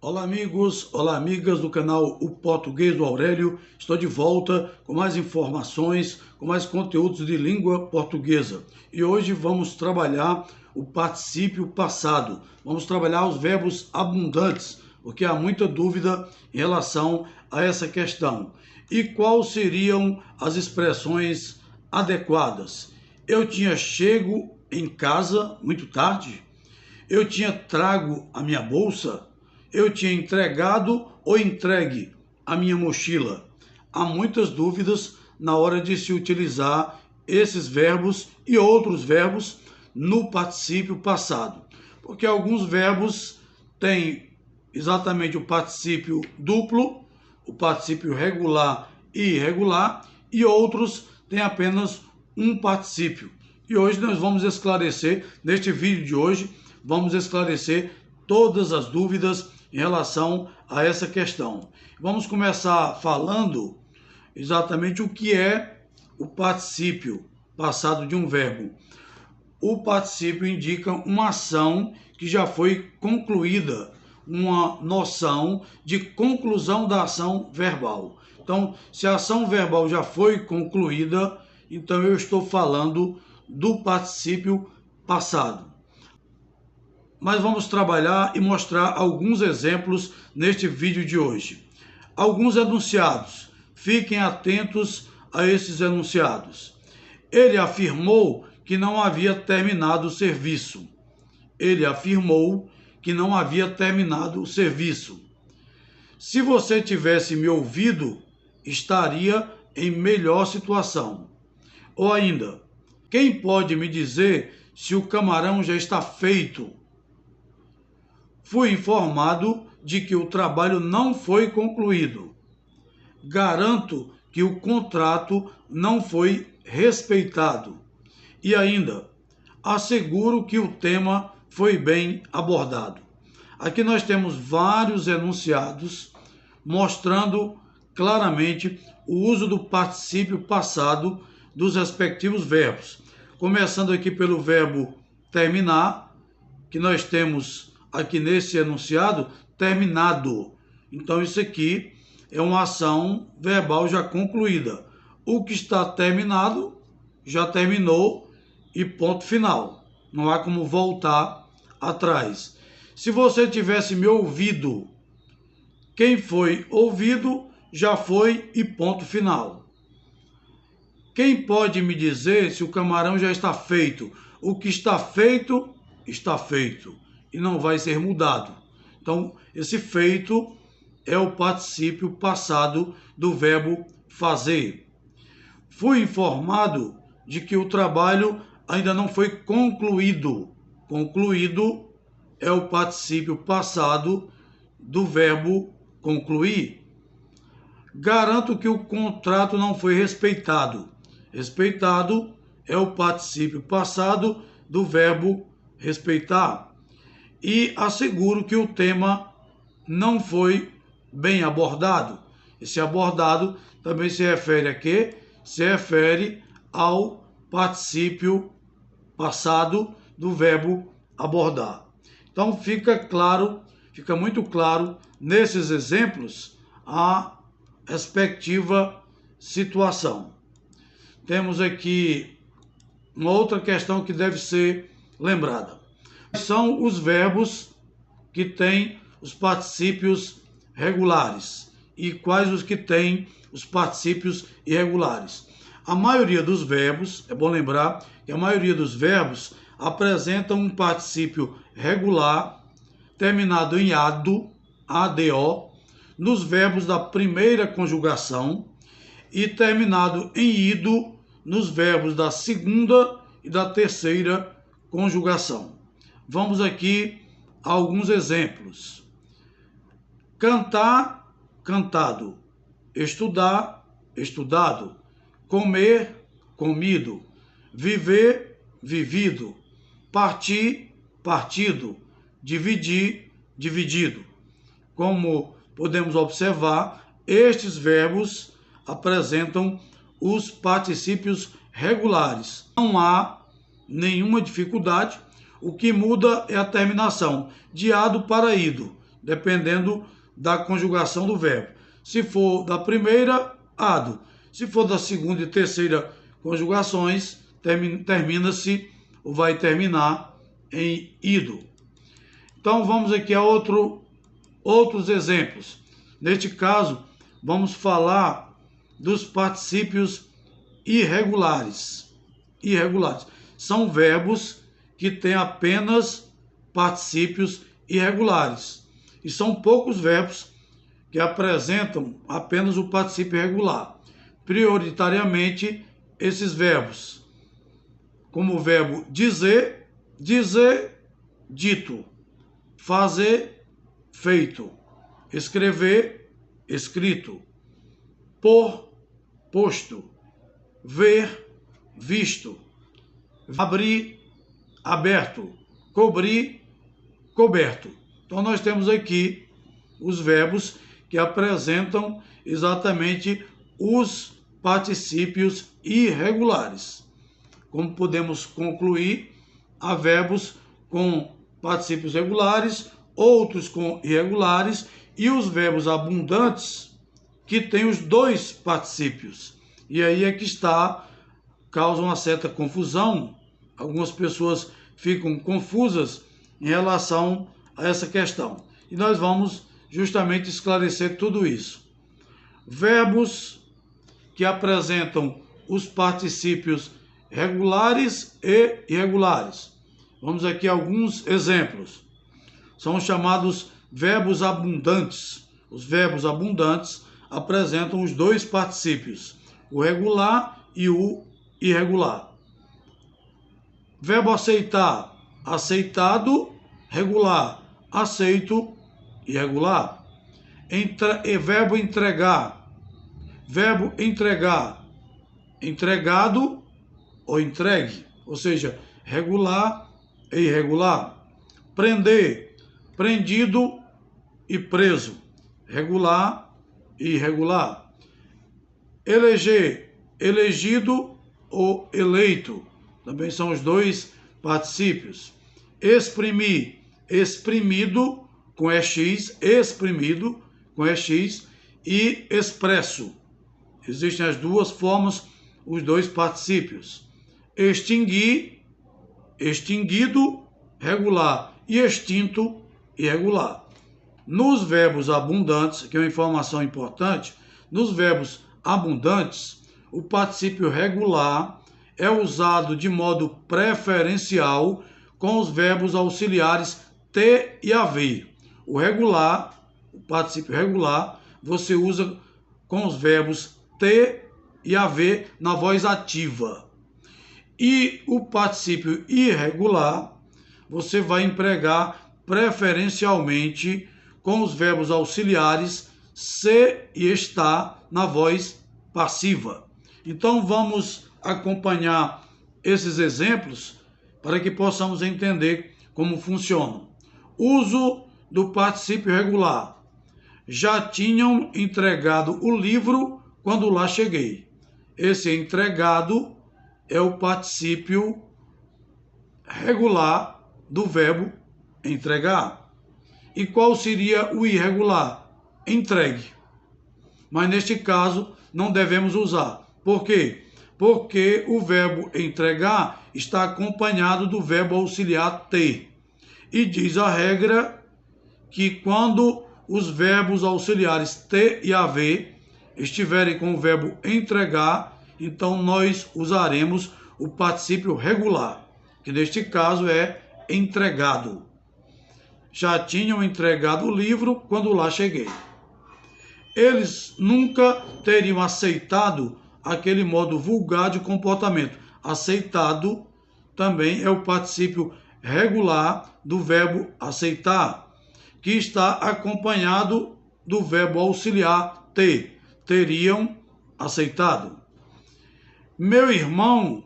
Olá amigos, olá amigas do canal O Português do Aurélio. Estou de volta com mais informações, com mais conteúdos de língua portuguesa. E hoje vamos trabalhar o particípio passado. Vamos trabalhar os verbos abundantes, porque há muita dúvida em relação a essa questão. E quais seriam as expressões adequadas? Eu tinha chego em casa muito tarde. Eu tinha trago a minha bolsa. Eu tinha entregado ou entregue a minha mochila. Há muitas dúvidas na hora de se utilizar esses verbos e outros verbos no particípio passado. Porque alguns verbos têm exatamente o particípio duplo, o particípio regular e irregular, e outros têm apenas um particípio. E hoje nós vamos esclarecer, neste vídeo de hoje, vamos esclarecer todas as dúvidas em relação a essa questão. Vamos começar falando exatamente o que é o particípio passado de um verbo. O particípio indica uma ação que já foi concluída, uma noção de conclusão da ação verbal. Então, se a ação verbal já foi concluída, então eu estou falando do particípio passado. Mas vamos trabalhar e mostrar alguns exemplos neste vídeo de hoje. Alguns enunciados. Fiquem atentos a esses enunciados. Ele afirmou que não havia terminado o serviço. Ele afirmou que não havia terminado o serviço. Se você tivesse me ouvido, estaria em melhor situação. Ou ainda, quem pode me dizer se o camarão já está feito? Fui informado de que o trabalho não foi concluído. Garanto que o contrato não foi respeitado. E ainda, asseguro que o tema foi bem abordado. Aqui nós temos vários enunciados mostrando claramente o uso do particípio passado dos respectivos verbos. Começando aqui pelo verbo terminar, que nós temos aqui nesse enunciado, terminado. Então isso aqui é uma ação verbal já concluída. O que está terminado, já terminou e ponto final. Não há como voltar atrás. Se você tivesse me ouvido, quem foi ouvido já foi e ponto final. Quem pode me dizer se o camarão já está feito? O que está feito, está feito. E não vai ser mudado. Então, esse feito é o particípio passado do verbo fazer. Fui informado de que o trabalho ainda não foi concluído. Concluído é o particípio passado do verbo concluir. Garanto que o contrato não foi respeitado. Respeitado é o particípio passado do verbo respeitar. E asseguro que o tema não foi bem abordado. Esse abordado também se refere a quê? Se refere ao particípio passado do verbo abordar. Então fica claro, fica muito claro nesses exemplos a respectiva situação. Temos aqui uma outra questão que deve ser lembrada. São os verbos que têm os particípios regulares e quais os que têm os particípios irregulares. A maioria dos verbos, é bom lembrar que a maioria dos verbos apresentam um particípio regular terminado em ado, ado, nos verbos da primeira conjugação e terminado em ido nos verbos da segunda e da terceira conjugação. Vamos aqui a alguns exemplos. Cantar, cantado. Estudar, estudado. Comer, comido. Viver, vivido. Partir, partido. Dividir, dividido. Como podemos observar, estes verbos apresentam os particípios regulares. Não há nenhuma dificuldade. O que muda é a terminação de ado para ido. dependendo da conjugação do verbo. Se for da primeira, ado. Se for da segunda e terceira conjugações, termina-se ou vai terminar em ido. Então vamos aqui a outros exemplos. Neste caso, vamos falar dos particípios irregulares. São verbos que têm apenas particípios irregulares. E são poucos verbos que apresentam apenas o particípio irregular. Prioritariamente, esses verbos, como o verbo dizer, dito, fazer, feito, escrever, escrito, pôr, posto, ver, visto, abrir, aberto, cobrir, coberto. Então nós temos aqui os verbos que apresentam exatamente os particípios irregulares. Como podemos concluir, há verbos com particípios regulares, outros com irregulares, e os verbos abundantes que têm os dois particípios. E aí é que causa uma certa confusão. Algumas pessoas ficam confusas em relação a essa questão. E nós vamos justamente esclarecer tudo isso. Verbos que apresentam os particípios regulares e irregulares. Vamos aqui a alguns exemplos. São os chamados verbos abundantes. Os verbos abundantes apresentam os dois particípios, o regular e o irregular. Verbo aceitar, aceitado, regular, aceito, irregular. Verbo entregar, entregado ou entregue, ou seja, regular e irregular. Prender, prendido e preso, regular e irregular. Eleger, elegido ou eleito, também são os dois particípios. Exprimir, exprimido com EX, exprimido com EX, e expresso. Existem as duas formas, os dois particípios. Extinguir, extinguido, regular, e extinto, irregular. Nos verbos abundantes, que é uma informação importante, nos verbos abundantes, o particípio regular é usado de modo preferencial com os verbos auxiliares ter e haver. O regular, o particípio regular, você usa com os verbos ter e haver na voz ativa. E o particípio irregular, você vai empregar preferencialmente com os verbos auxiliares ser e estar na voz passiva. Então vamos acompanhar esses exemplos para que possamos entender como funcionam. Uso do particípio regular. Já tinham entregado o livro quando lá cheguei. Esse entregado é o particípio regular do verbo entregar. E qual seria o irregular? Entregue. Mas neste caso não devemos usar. Por quê? Porque o verbo entregar está acompanhado do verbo auxiliar ter. E diz a regra que quando os verbos auxiliares ter e haver estiverem com o verbo entregar, então nós usaremos o particípio regular, que neste caso é entregado. Já tinham entregado o livro quando lá cheguei. Eles nunca teriam aceitado aquele modo vulgar de comportamento. Aceitado também é o particípio regular do verbo aceitar, que está acompanhado do verbo auxiliar ter. Teriam aceitado. Meu irmão,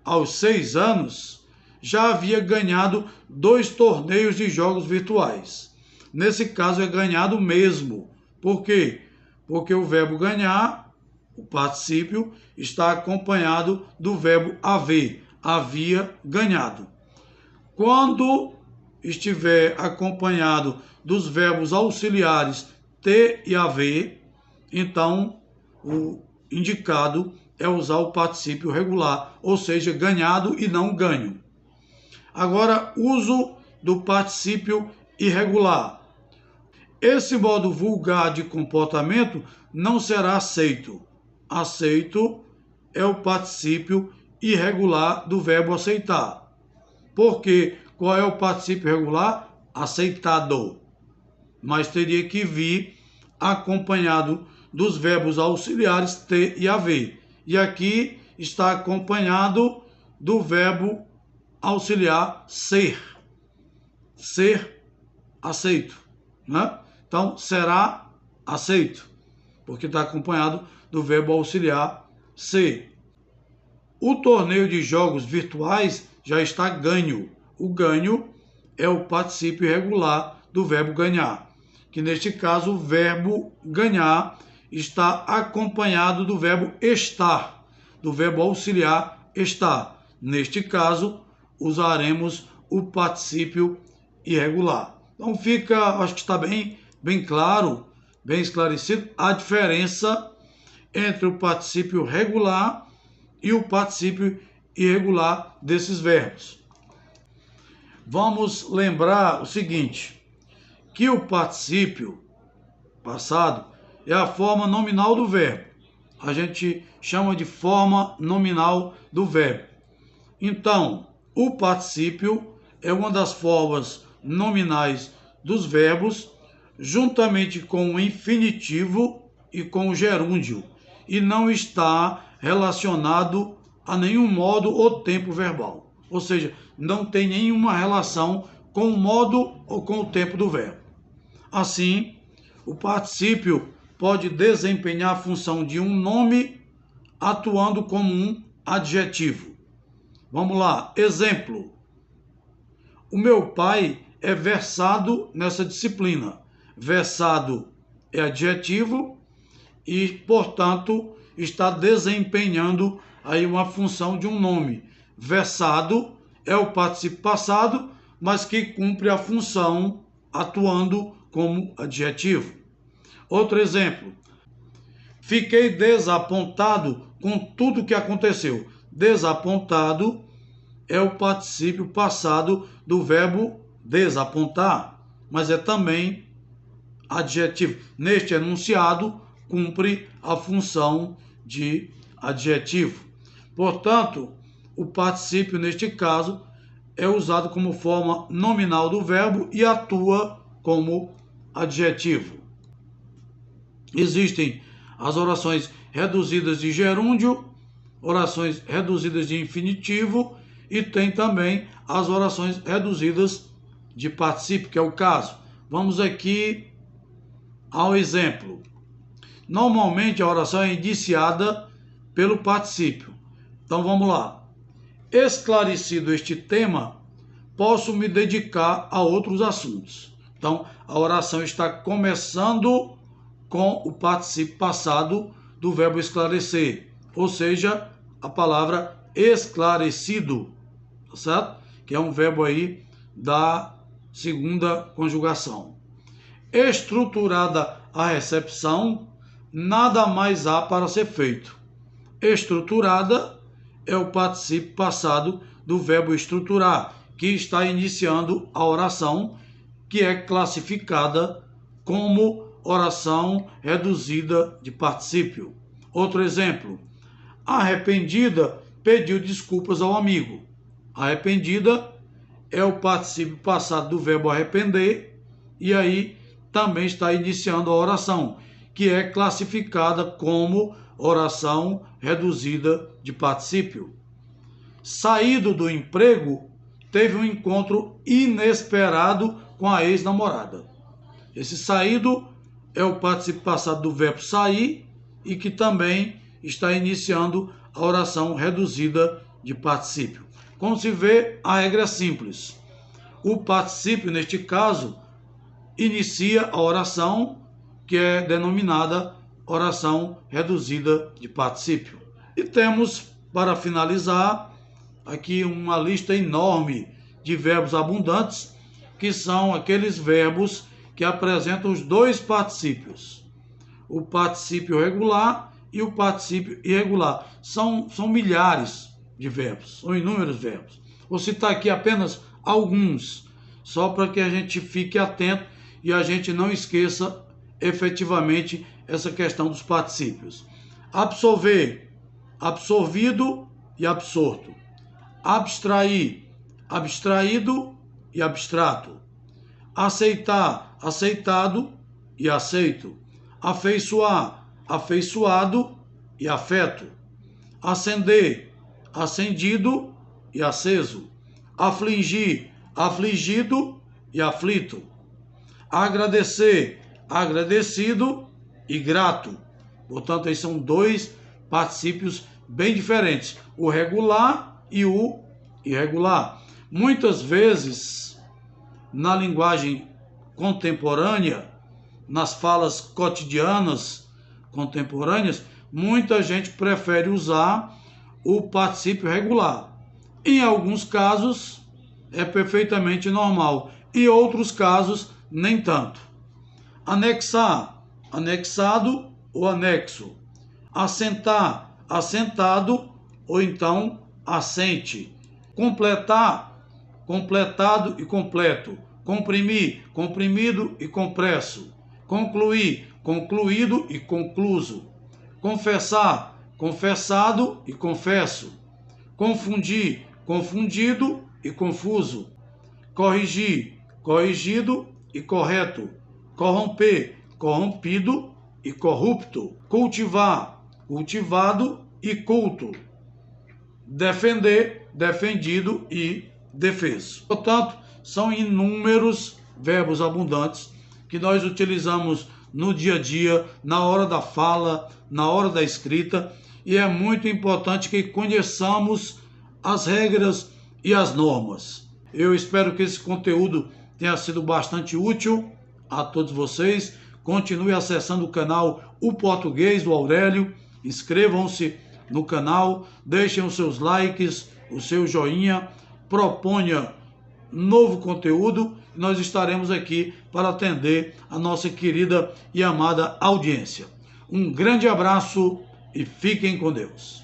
aos 6 anos, já havia ganhado 2 torneios de jogos virtuais. Nesse caso é ganhado mesmo. Por quê? Porque o verbo ganhar, o particípio, está acompanhado do verbo haver. Havia ganhado. Quando estiver acompanhado dos verbos auxiliares ter e haver, então o indicado é usar o particípio regular, ou seja, ganhado e não ganho. Agora, uso do particípio irregular. Esse modo vulgar de comportamento não será aceito. Aceito é o particípio irregular do verbo aceitar. Porque qual é o particípio irregular? Aceitado. Mas teria que vir acompanhado dos verbos auxiliares ter e haver. E aqui está acompanhado do verbo auxiliar ser. Ser aceito, né? Então, será aceito, porque está acompanhado do verbo auxiliar ser. O torneio de jogos virtuais já está ganho. O ganho é o particípio irregular do verbo ganhar, que neste caso o verbo ganhar está acompanhado do verbo estar, do verbo auxiliar estar. Neste caso, usaremos o particípio irregular. Então fica, acho que está bem claro, bem esclarecido a diferença entre o particípio regular e o particípio irregular desses verbos. Vamos lembrar o seguinte, que o particípio passado é a forma nominal do verbo. A gente chama de forma nominal do verbo. Então, o particípio é uma das formas nominais dos verbos, juntamente com o infinitivo e com o gerúndio, e não está relacionado a nenhum modo ou tempo verbal. Ou seja, não tem nenhuma relação com o modo ou com o tempo do verbo. Assim, o particípio pode desempenhar a função de um nome atuando como um adjetivo. Vamos lá, exemplo. O meu pai é versado nessa disciplina. Versado é adjetivo e, portanto, está desempenhando aí uma função de um nome. Versado é o particípio passado, mas que cumpre a função atuando como adjetivo. Outro exemplo. Fiquei desapontado com tudo o que aconteceu. Desapontado é o particípio passado do verbo desapontar, mas é também adjetivo. Neste enunciado, cumpre a função de adjetivo. Portanto, o particípio, neste caso, é usado como forma nominal do verbo e atua como adjetivo. Existem as orações reduzidas de gerúndio, orações reduzidas de infinitivo e tem também as orações reduzidas de particípio, que é o caso. Vamos aqui ao exemplo. Normalmente a oração é iniciada pelo particípio. Então vamos lá. Esclarecido este tema, posso me dedicar a outros assuntos. Então a oração está começando com o particípio passado do verbo esclarecer, ou seja, a palavra esclarecido, tá certo? Que é um verbo aí da segunda conjugação. Estruturada a recepção, nada mais há para ser feito. Estruturada é o particípio passado do verbo estruturar, que está iniciando a oração, que é classificada como oração reduzida de particípio. Outro exemplo. Arrependida pediu desculpas ao amigo. Arrependida é o particípio passado do verbo arrepender e aí também está iniciando a oração, que é classificada como oração reduzida de particípio. Saído do emprego, teve um encontro inesperado com a ex-namorada. Esse saído é o particípio passado do verbo sair e que também está iniciando a oração reduzida de particípio. Como se vê, a regra é simples. O particípio, neste caso, inicia a oração, que é denominada oração reduzida de particípio. E temos, para finalizar, aqui uma lista enorme de verbos abundantes, que são aqueles verbos que apresentam os dois particípios, o particípio regular e o particípio irregular. São milhares de verbos, são inúmeros verbos. Vou citar aqui apenas alguns, só para que a gente fique atento e a gente não esqueça efetivamente essa questão dos particípios. Absorver, absorvido e absorto. Abstrair, abstraído e abstrato. Aceitar, aceitado e aceito. Afeiçoar, afeiçoado e afeto. Acender, acendido e aceso. Afligir, afligido e aflito. Agradecer, agradecido e grato. Portanto, esses são dois particípios bem diferentes, o regular e o irregular. Muitas vezes, na linguagem contemporânea, nas falas cotidianas contemporâneas, muita gente prefere usar o particípio regular. Em alguns casos, é perfeitamente normal. Em outros casos, nem tanto. Anexar, anexado ou anexo. Assentar, assentado ou então assente. Completar, completado e completo. Comprimir, comprimido e compresso. Concluir, concluído e concluso. Confessar, confessado e confesso. Confundir, confundido e confuso. Corrigir, corrigido e correto. Corromper, corrompido e corrupto. Cultivar, cultivado e culto. Defender, defendido e defeso. Portanto, são inúmeros verbos abundantes que nós utilizamos no dia a dia, na hora da fala, na hora da escrita, e é muito importante que conheçamos as regras e as normas. Eu espero que esse conteúdo tenha sido bastante útil a todos vocês. Continue acessando o canal O Português do Aurélio, inscrevam-se no canal, deixem os seus likes, o seu joinha, proponha novo conteúdo e nós estaremos aqui para atender a nossa querida e amada audiência. Um grande abraço e fiquem com Deus.